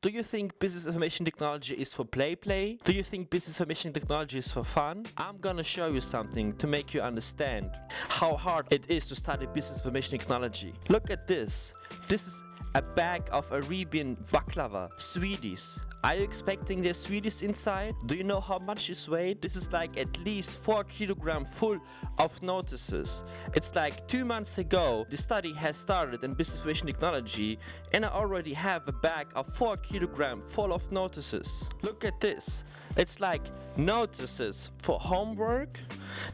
Do you think business information technology is for play? Do you think business information technology is for fun? I'm gonna show you something to make you understand how hard it is to study business information technology. Look at this. This is a bag of Arabian baklava, sweeties. Are you expecting there's sweeties inside? Do you know how much this weighs? This is like at least 4 kilograms full of notices. It's like 2 months ago the study has started in business information technology, and I already have a bag of 4 kilograms full of notices. Look at this. It's like notices for homework.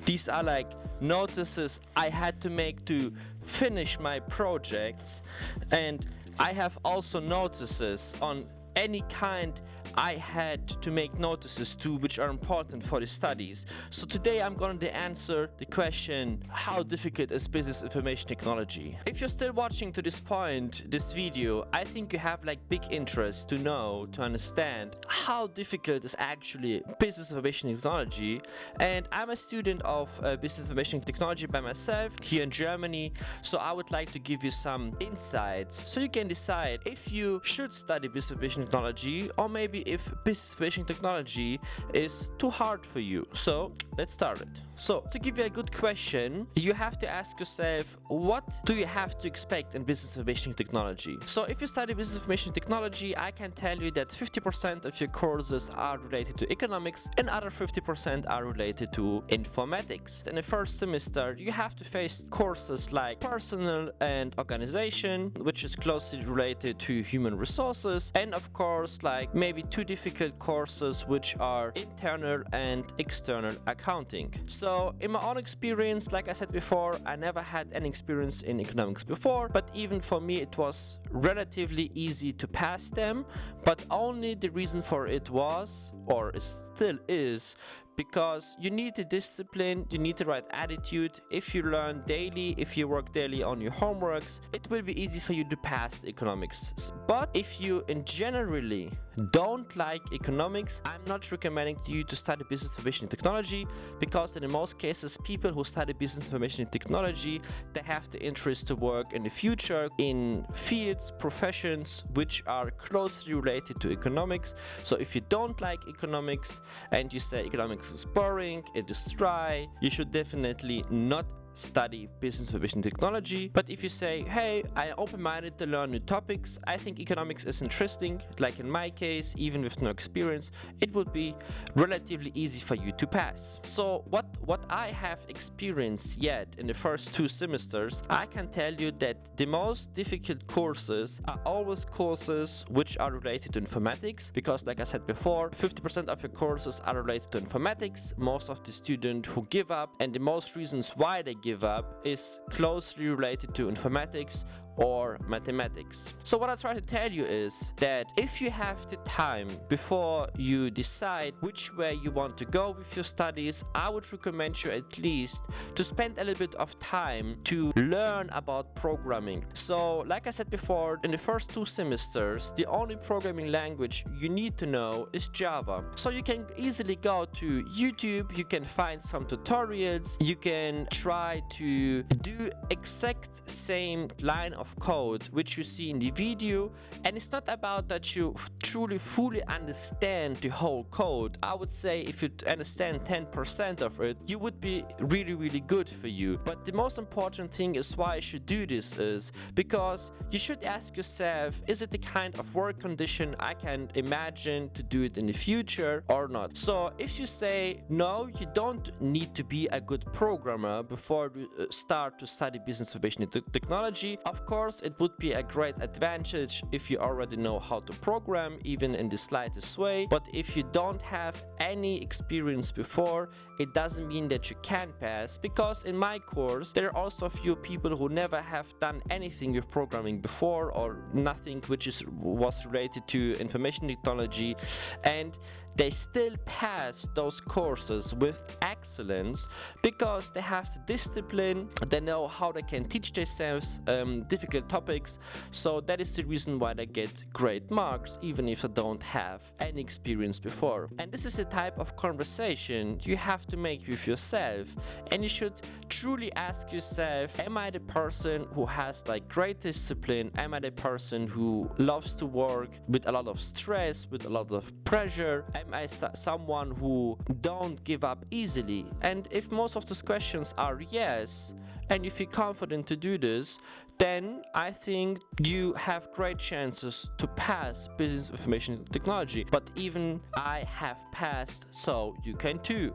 These are like notices I had to make to finish my projects, and I have also notices on any kind I had to make notices to, which are important for the studies. So today I'm going to answer the question, how difficult is business information technology? If you're still watching to this point, this video, I think you have like big interest to know, to understand how difficult is actually business information technology. And I'm a student of business information technology by myself here in Germany, so I would like to give you some insights so you can decide if you should study business information technology, or maybe if business information technology is too hard for you. So let's start it. So to give you a good question, you have to ask yourself, what do you have to expect in business information technology? So if you study business information technology, I can tell you that 50% of your courses are related to economics and other 50% are related to informatics. In the first semester, you have to face courses like personal and organization, which is closely related to human resources, and of course like maybe 2 difficult courses which are internal and external accounting. So in my own experience, like I said before, I never had any experience in economics before, but even for me it was relatively easy to pass them, but only the reason for it was, or it still is, because you need the discipline, you need the right attitude. If you learn daily, if you work daily on your homeworks, it will be easy for you to pass economics. But if you in generally don't like economics, I'm not recommending you to study business information technology, because in most cases people who study business information technology, they have the interest to work in the future in fields, professions which are closely related to economics. So if you don't like economics and you say economics is boring, it is dry, you should definitely not study business information technology. But if you say, hey, I am open-minded to learn new topics, I think economics is interesting, like in my case, even with no experience, it would be relatively easy for you to pass. So what I have experienced yet in the first 2 semesters, I can tell you that the most difficult courses are always courses which are related to informatics, because like I said before, 50% of your courses are related to informatics. Most of the students who give up, and the most reasons why they give up, is closely related to informatics or mathematics. So what I try to tell you is that if you have the time before you decide which way you want to go with your studies, I would recommend you at least to spend a little bit of time to learn about programming. So like I said before, in the first 2 semesters, the only programming language you need to know is Java. So you can easily go to YouTube, you can find some tutorials, you can try to do exact same line of code which you see in the video, and it's not about that you truly fully understand the whole code. I would say if you understand 10% of it, you would be really good for you. But the most important thing is why you should do this is because you should ask yourself, is it the kind of work condition I can imagine to do it in the future or not? So if you say no, you don't need to be a good programmer before you start to study business information technology. Of course, it would be a great advantage if you already know how to program, even in the slightest way. But if you don't have any experience before, it doesn't mean that you can pass, because in my course there are also a few people who never have done anything with programming before, or nothing which was related to information technology, and they still pass those courses with excellence because they have the discipline, they know how they can teach themselves difficult topics, so that is the reason why they get great marks even if they don't have any experience before. And this is the type of conversation you have to make with yourself, and you should truly ask yourself, am I the person who has like great discipline? Am I the person who loves to work with a lot of stress, with a lot of pressure? Am I someone who don't give up easily? And if most of these questions are yes, and you feel confident to do this, then I think you have great chances to pass business information technology. But even I have passed, so you can too.